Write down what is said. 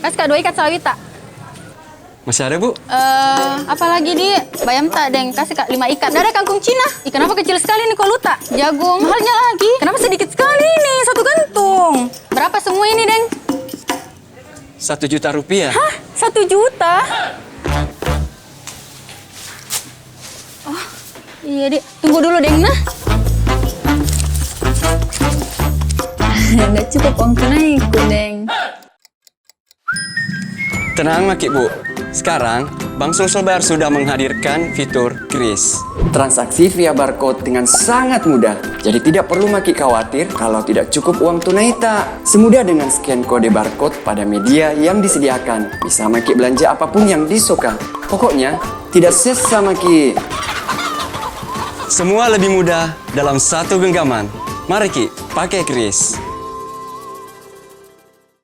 Kasih Kak 2 ikat sawi tak? Masih ada, Bu? Apalagi di bayam tak, Deng. Kasih Kak 5 ikat. Ada kangkung Cina. Ikan apa kecil sekali nih kalau tak? Jagung. Mahalnya lagi. Kenapa sedikit sekali nih? 1 gantung. Berapa semua ini, Deng? 1 juta rupiah. Hah? 1 juta? Oh, iya, Dik. Tunggu dulu, Deng, nah. Nggak cukup uang tunaiku, Deng. Tenang, Maki, Bu. Sekarang, Bank Sulsel Bayar sudah menghadirkan fitur kris. Transaksi via barcode dengan sangat mudah. Jadi tidak perlu Maki khawatir kalau tidak cukup uang tunai tak. Semudah dengan scan kode barcode pada media yang disediakan. Bisa Maki belanja apapun yang disuka. Pokoknya, tidak sesa Maki. Semua lebih mudah dalam satu genggaman. Mari Ki, pakai kris.